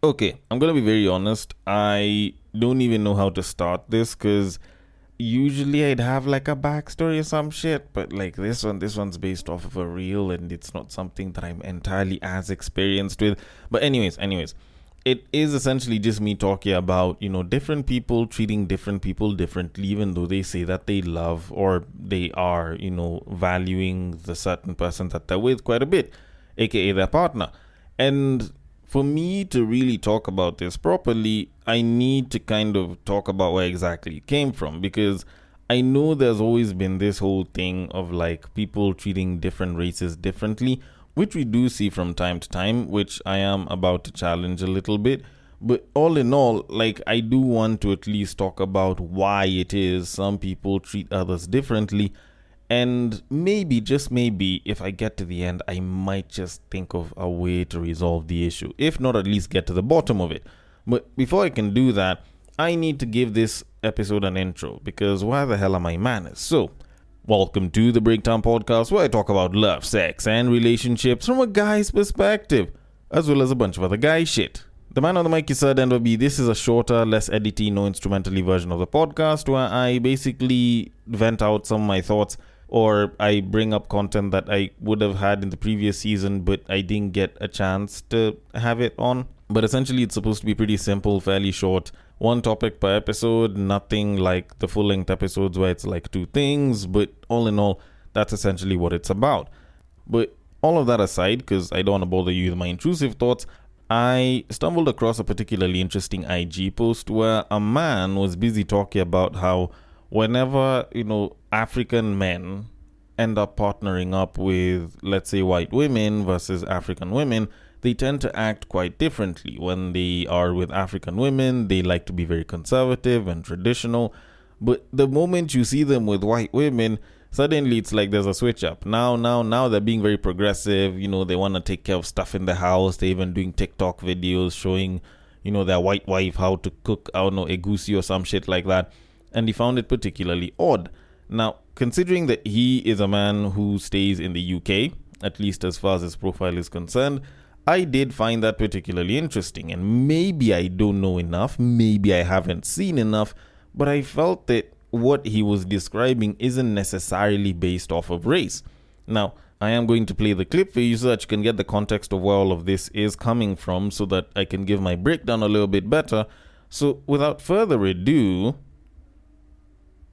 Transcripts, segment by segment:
Okay, I'm gonna be very honest. I don't even know how to start this because usually I'd have like a backstory or some shit, but like this one's based off of a real, and it's not something that I'm entirely as experienced with. But anyways, it is essentially just me talking about different people treating different people differently, even though they say that they love or they are valuing the certain person that they're with quite a bit, aka their partner. And for me to really talk about this properly, I need to kind of talk about where exactly it came from, because I know there's always been this whole thing of like people treating different races differently, which we do see from time to time, which I am about to challenge a little bit. But all in all, like, I do want to at least talk about why it is some people treat others differently, and maybe, just maybe, if I get to the end, I might just think of a way to resolve the issue. If not, at least get to the bottom of it. But before I can do that, I need to give this episode an intro, because why the hell am I manners? So, welcome to the Breakdown Podcast, where I talk about love, sex, and relationships from a guy's perspective, as well as a bunch of other guy shit. The man on the mic is Sir Denver B. This is a shorter, less edity, no instrumentally version of the podcast, where I basically vent out some of my thoughts, or I bring up content that I would have had in the previous season, but I didn't get a chance to have it on. But essentially, it's supposed to be pretty simple, fairly short, one topic per episode, nothing like the full-length episodes where it's like two things, but all in all, that's essentially what it's about. But all of that aside, because I don't want to bother you with my intrusive thoughts, I stumbled across a particularly interesting IG post where a man was busy talking about how whenever, African men end up partnering up with, let's say, white women versus African women, they tend to act quite differently. When they are with African women, they like to be very conservative and traditional. But the moment you see them with white women, suddenly it's like there's a switch up. Now they're being very progressive. They want to take care of stuff in the house. They're even doing TikTok videos showing, their white wife how to cook, I don't know, egusi or some shit like that. And he found it particularly odd. Now, considering that he is a man who stays in the UK, at least as far as his profile is concerned, I did find that particularly interesting. And maybe I don't know enough, maybe I haven't seen enough, but I felt that what he was describing isn't necessarily based off of race. Now, I am going to play the clip for you so that you can get the context of where all of this is coming from, so that I can give my breakdown a little bit better. So, without further ado,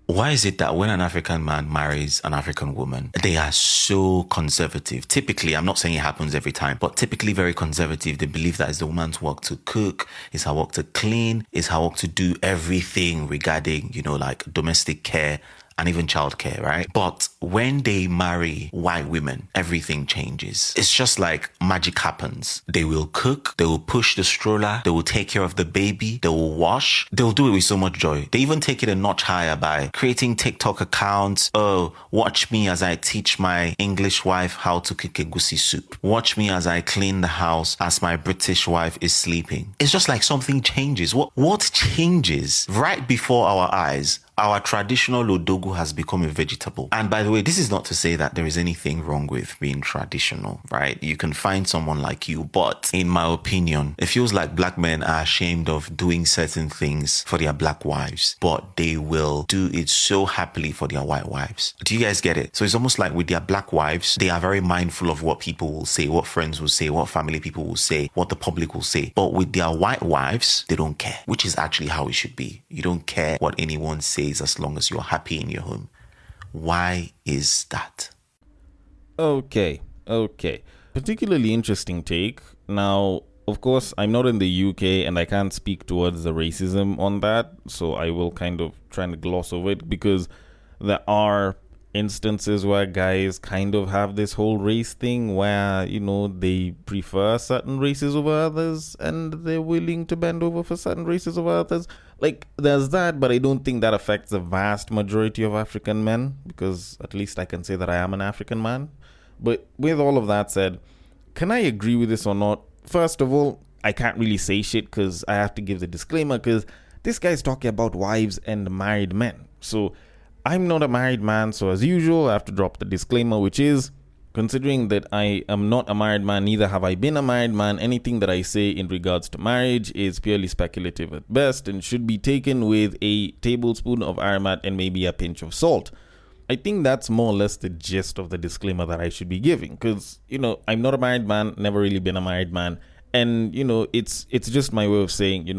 why is it that when an African man marries an African woman, they are so conservative? Typically, I'm not saying it happens every time, but typically very conservative. They believe that it's the woman's work to cook, it's her work to clean, it's her work to do everything regarding, like domestic care and even childcare, right? But when they marry white women, everything changes. It's just like magic happens. They will cook, they will push the stroller, they will take care of the baby, they will wash. They'll do it with so much joy. They even take it a notch higher by creating TikTok accounts. Oh, watch me as I teach my English wife how to cook egusi soup. Watch me as I clean the house as my British wife is sleeping. It's just like something changes. What changes right before our eyes? Our traditional odogu has become a vegetable. And by the way, this is not to say that there is anything wrong with being traditional, right? You can find someone like you, but in my opinion, it feels like black men are ashamed of doing certain things for their black wives, but they will do it so happily for their white wives. Do you guys get it? So it's almost like with their black wives, they are very mindful of what people will say, what friends will say, what family people will say, what the public will say. But with their white wives, they don't care, which is actually how it should be. You don't care what anyone says as long as you're happy in your home. Why is that? Okay. Particularly interesting take. Now, of course, I'm not in the UK and I can't speak towards the racism on that, so I will kind of try to gloss over it, because there are instances where guys kind of have this whole race thing where, they prefer certain races over others and they're willing to bend over for certain races over others. Like, there's that, but I don't think that affects the vast majority of African men, because at least I can say that I am an African man. But with all of that said, can I agree with this or not? First of all, I can't really say shit because I have to give the disclaimer, because this guy's talking about wives and married men. So I'm not a married man, so as usual, I have to drop the disclaimer, which is considering that I am not a married man, neither have I been a married man, anything that I say in regards to marriage is purely speculative at best and should be taken with a tablespoon of aromat and maybe a pinch of salt. I think that's more or less the gist of the disclaimer that I should be giving, because, I'm not a married man, never really been a married man. And, it's just my way of saying,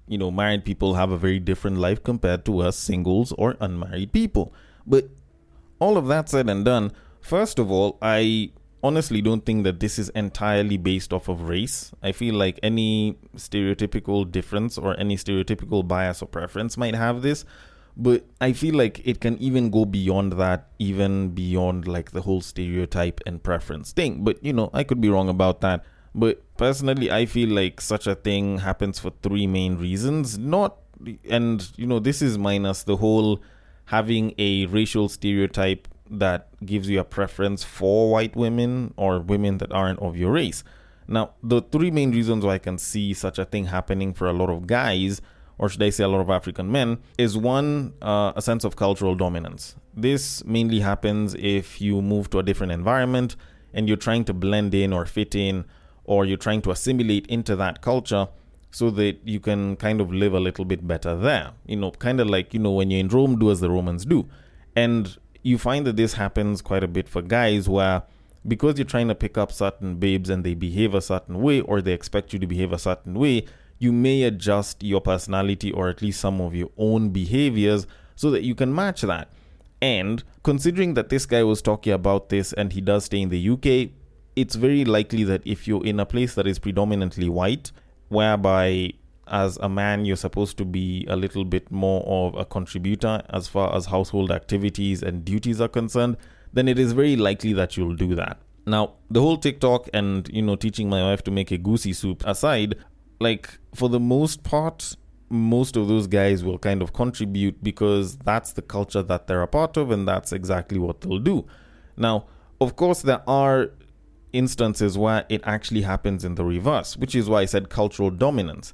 married people have a very different life compared to us singles or unmarried people. But all of that said and done, first of all, I honestly don't think that this is entirely based off of race. I feel like any stereotypical difference or any stereotypical bias or preference might have this. But I feel like it can even go beyond that, even beyond like the whole stereotype and preference thing. But, I could be wrong about that. But personally, I feel like such a thing happens for three main reasons. This is minus the whole having a racial stereotype that gives you a preference for white women or women that aren't of your race. Now, the three main reasons why I can see such a thing happening for a lot of guys, or should I say a lot of African men, is one, a sense of cultural dominance. This mainly happens if you move to a different environment and you're trying to blend in or fit in, or you're trying to assimilate into that culture so that you can kind of live a little bit better there. Kind of like, when you're in Rome, do as the Romans do. And you find that this happens quite a bit for guys where, because you're trying to pick up certain babes and they behave a certain way, or they expect you to behave a certain way, you may adjust your personality or at least some of your own behaviors so that you can match that. And considering that this guy was talking about this and he does stay in the UK, it's very likely that if you're in a place that is predominantly white, whereby as a man you're supposed to be a little bit more of a contributor as far as household activities and duties are concerned, then it is very likely that you'll do that. Now, the whole TikTok and, teaching my wife to make a goosey soup aside, like, for the most part, most of those guys will kind of contribute because that's the culture that they're a part of and that's exactly what they'll do. Now, of course, there are instances where it actually happens in the reverse, which is why I said cultural dominance.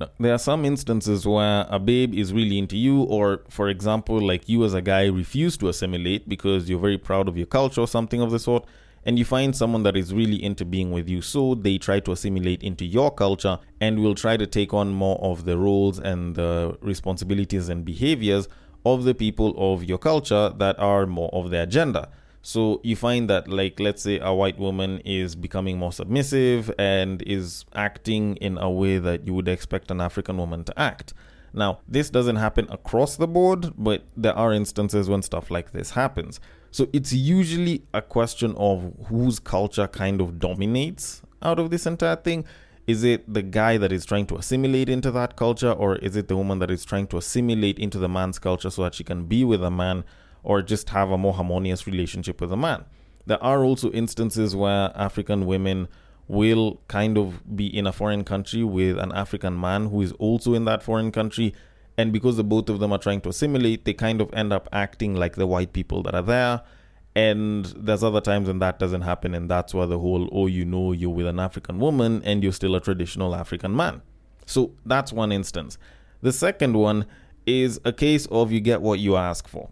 Now, there are some instances where a babe is really into you, or, for example, like you as a guy refuse to assimilate because you're very proud of your culture or something of the sort, and you find someone that is really into being with you, so they try to assimilate into your culture and will try to take on more of the roles and the responsibilities and behaviors of the people of your culture that are more of their gender. So you find that, like, let's say a white woman is becoming more submissive and is acting in a way that you would expect an African woman to act. Now, this doesn't happen across the board, but there are instances when stuff like this happens. So it's usually a question of whose culture kind of dominates out of this entire thing. Is it the guy that is trying to assimilate into that culture, or is it the woman that is trying to assimilate into the man's culture so that she can be with a man or just have a more harmonious relationship with a man? There are also instances where African women will kind of be in a foreign country with an African man who is also in that foreign country, and because the both of them are trying to assimilate, they kind of end up acting like the white people that are there. And there's other times when that doesn't happen, and that's where the whole, you're with an African woman and you're still a traditional African man. So that's one instance. The second one is a case of you get what you ask for.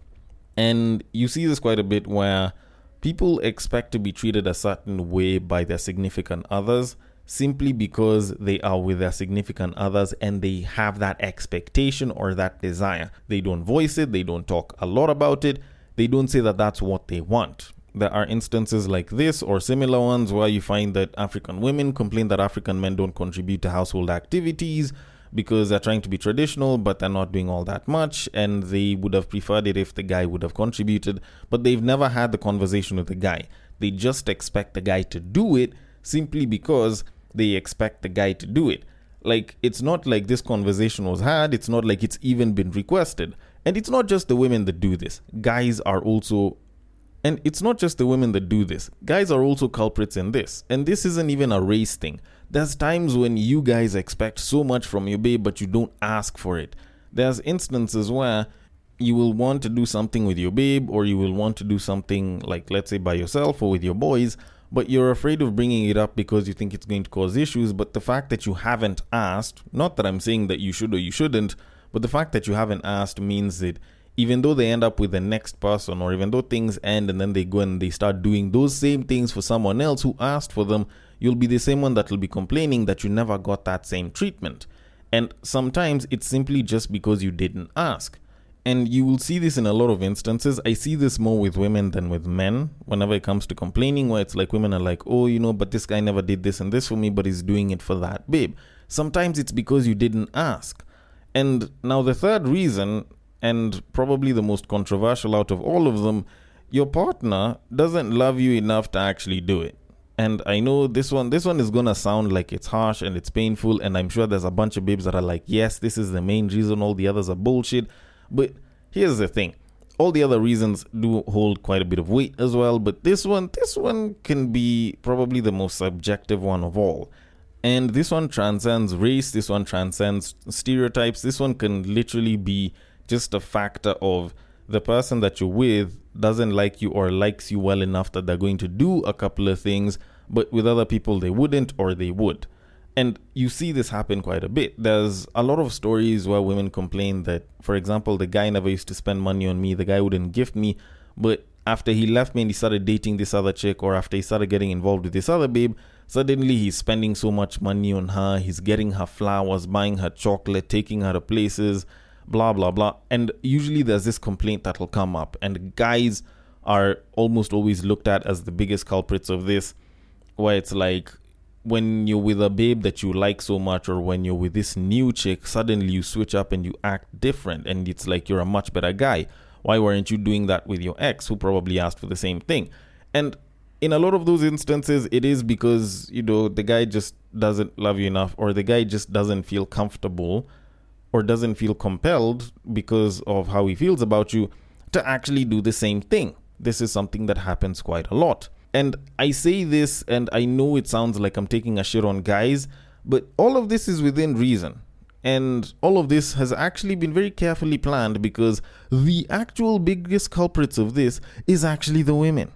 And you see this quite a bit where people expect to be treated a certain way by their significant others simply because they are with their significant others and they have that expectation or that desire. They don't voice it, they don't talk a lot about it, they don't say that that's what they want. There are instances like this or similar ones where you find that African women complain that African men don't contribute to household activities because they're trying to be traditional, but they're not doing all that much, and they would have preferred it if the guy would have contributed, but they've never had the conversation with the guy. They just expect the guy to do it simply because they expect the guy to do it. Like, it's not like this conversation was had, it's not like it's even been requested. And it's not just the women that do this. Guys are also culprits in this. And this isn't even a race thing. There's times when you guys expect so much from your babe, but you don't ask for it. There's instances where you will want to do something with your babe, or you will want to do something, like, let's say, by yourself or with your boys, but you're afraid of bringing it up because you think it's going to cause issues. But the fact that you haven't asked, not that I'm saying that you should or you shouldn't, but the fact that you haven't asked means that even though they end up with the next person, or even though things end and then they go and they start doing those same things for someone else who asked for them, you'll be the same one that will be complaining that you never got that same treatment. And sometimes it's simply just because you didn't ask. And you will see this in a lot of instances. I see this more with women than with men whenever it comes to complaining, where it's like women are like, oh, but this guy never did this and this for me, but he's doing it for that babe. Sometimes it's because you didn't ask. And now the third reason, and probably the most controversial out of all of them, your partner doesn't love you enough to actually do it. And I know this one is gonna sound like it's harsh and it's painful, and I'm sure there's a bunch of babes that are like, yes, this is the main reason, all the others are bullshit. But here's the thing. All the other reasons do hold quite a bit of weight as well, but this one can be probably the most subjective one of all. And this one transcends race, this one transcends stereotypes, this one can literally be just a factor of the person that you're with doesn't like you or likes you well enough that they're going to do a couple of things, but with other people they wouldn't, or they would. And you see this happen quite a bit. There's a lot of stories where women complain that, for example, the guy never used to spend money on me, the guy wouldn't gift me, but after he left me and he started dating this other chick, or after he started getting involved with this other babe, suddenly he's spending so much money on her, he's getting her flowers, buying her chocolate, taking her to places, blah, blah, blah. And usually there's this complaint that will come up, and guys are almost always looked at as the biggest culprits of this, where it's like, when you're with a babe that you like so much, or when you're with this new chick, suddenly you switch up and you act different, and it's like you're a much better guy. Why weren't you doing that with your ex, who probably asked for the same thing? And in a lot of those instances, it is because, the guy just doesn't love you enough, or the guy just doesn't feel comfortable or doesn't feel compelled because of how he feels about you to actually do the same thing. This is something that happens quite a lot. And I say this, and I know it sounds like I'm taking a shit on guys, but all of this is within reason. And all of this has actually been very carefully planned, because the actual biggest culprits of this is actually the women.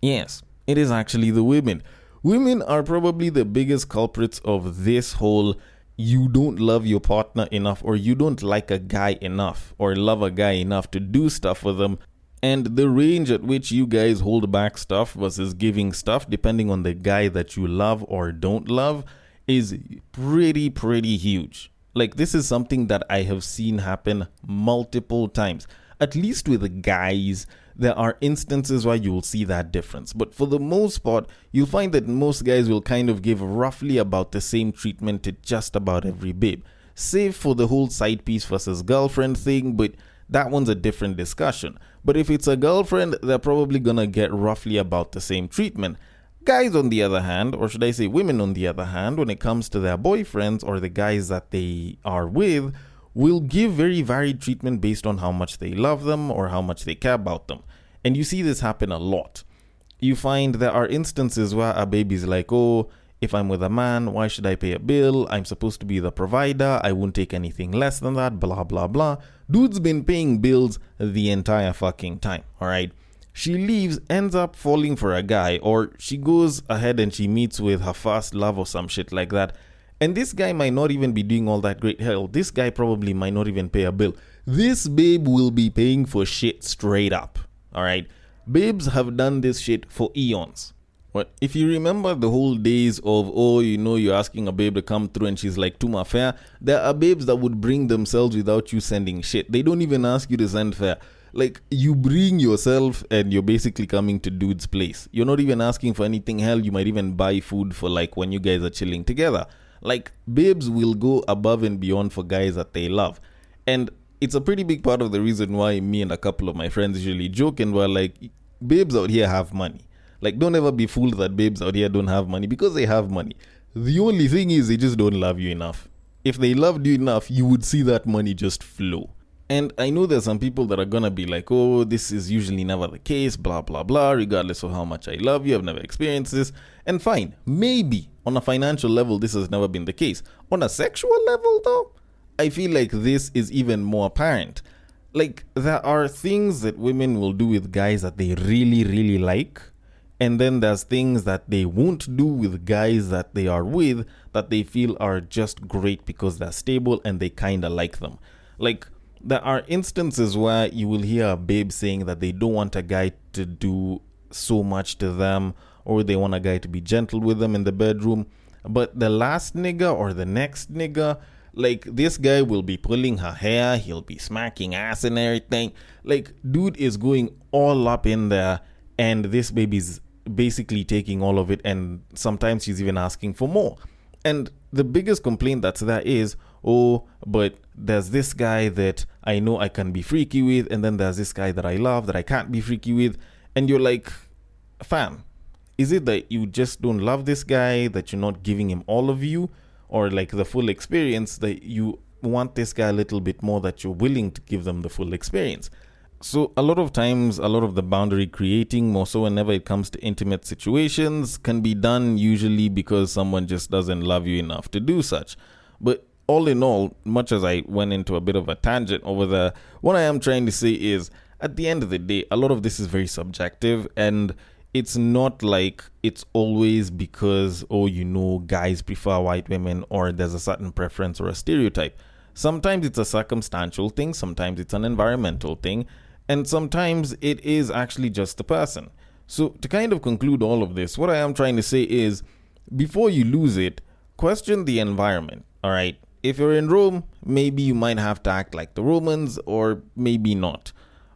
Yes, it is actually the women. Women are probably the biggest culprits of this whole you don't love your partner enough, or you don't like a guy enough, or love a guy enough to do stuff for them. And the range at which you guys hold back stuff versus giving stuff, depending on the guy that you love or don't love, is pretty huge. Like, this is something that I have seen happen multiple times. At least with guys, there are instances where you will see that difference. But for the most part, you'll find that most guys will kind of give roughly about the same treatment to just about every babe. Save for the whole side piece versus girlfriend thing, but that one's a different discussion. But if it's a girlfriend, they're probably gonna get roughly about the same treatment. Guys, on the other hand, or should I say women on the other hand, when it comes to their boyfriends or the guys that they are with, will give very varied treatment based on how much they love them or how much they care about them. And you see this happen a lot. You find there are instances where a baby's like, oh, if I'm with a man, why should I pay a bill? I'm supposed to be the provider. I won't take anything less than that, blah, blah, blah. Dude's been paying bills the entire fucking time, all right? She leaves, ends up falling for a guy, or she goes ahead and she meets with her first love or some shit like that. And this guy might not even be doing all that great. Hell, this guy probably might not even pay a bill. This babe will be paying for shit straight up, all right? Babes have done this shit for eons. But if you remember the whole days of, you're asking a babe to come through and she's like, to my fare, there are babes that would bring themselves without you sending shit. They don't even ask you to send fare. Like, you bring yourself and you're basically coming to dude's place. You're not even asking for anything. Hell, you might even buy food for like when you guys are chilling together. Like, babes will go above and beyond for guys that they love. And it's a pretty big part of the reason why me and a couple of my friends usually joke and we're like, babes out here have money. Like, don't ever be fooled that babes out here don't have money, because they have money. The only thing is they just don't love you enough. If they loved you enough, you would see that money just flow. And I know there's some people that are gonna be like, oh, this is usually never the case, blah, blah, blah, regardless of how much I love you, I've never experienced this. And fine, maybe on a financial level, this has never been the case. On a sexual level, though, I feel like this is even more apparent. Like, there are things that women will do with guys that they really like. And then there's things that they won't do with guys that they are with that they feel are just great because they're stable and they kind of like them. Like, There are instances where you will hear a babe saying that they don't want a guy to do so much to them, or they want a guy to be gentle with them in the bedroom. But the last nigga or the next nigga, like, this guy will be pulling her hair, he'll be smacking ass and everything. Like, dude is going all up in there, and this baby's basically taking all of it, and sometimes she's even asking for more. And the biggest complaint that's there is, oh, but there's this guy that I know I can be freaky with, and then there's this guy that I love that I can't be freaky with. And you're like, fam, is it that you just don't love this guy, that you're not giving him all of you, or like the full experience, that you want this guy a little bit more, that you're willing to give them the full experience? So a lot of times, a lot of the boundary creating, more so whenever it comes to intimate situations, can be done usually because someone just doesn't love you enough to do such. But all in all, much as I went into a bit of a tangent over there, what I am trying to say is, at the end of the day, a lot of this is very subjective, and it's not like it's always because, oh, you know, guys prefer white women, or there's a certain preference or a stereotype. Sometimes it's a circumstantial thing, sometimes it's an environmental thing, and sometimes it is actually just the person. So to kind of conclude all of this, what I am trying to say is, before you lose it, question the environment, all right? If you're in Rome, maybe you might have to act like the Romans, or maybe not.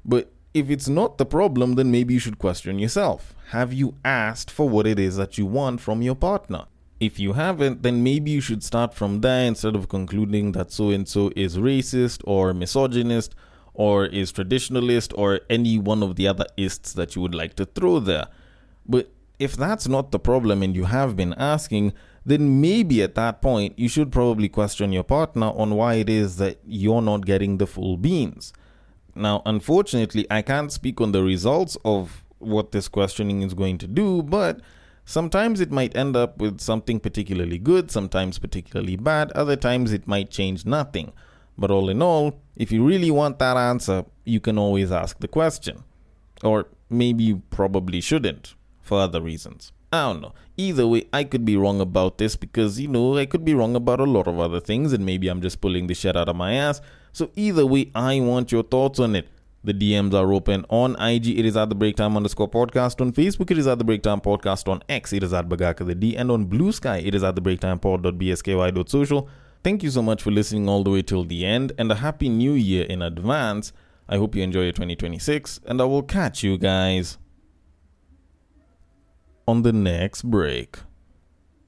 But if it's not the problem, then maybe you should question yourself. Have you asked for what it is that you want from your partner? If you haven't, then maybe you should start from there instead of concluding that so-and-so is racist or misogynist or is traditionalist or any one of the other ists that you would like to throw there. But if that's not the problem and you have been asking, then maybe at that point you should probably question your partner on why it is that you're not getting the full beans. Now, unfortunately, I can't speak on the results of what this questioning is going to do, but sometimes it might end up with something particularly good, sometimes particularly bad, other times it might change nothing. But all in all, if you really want that answer, you can always ask the question. Or maybe you probably shouldn't, for other reasons. I don't know. Either way, I could be wrong about this because, you know, I could be wrong about a lot of other things, and maybe I'm just pulling the shit out of my ass. So either way, I want your thoughts on it. The DMs are open on IG. It is at the Breaktime_podcast. On Facebook, it is at the Breaktime Podcast. On X, it is at Bagaka the D. And on Bluesky, it is at the BreaktimePod.bsky.social. Thank you so much for listening all the way till the end, and a happy new year in advance. I hope you enjoy your 2026, and I will catch you guys on the next break.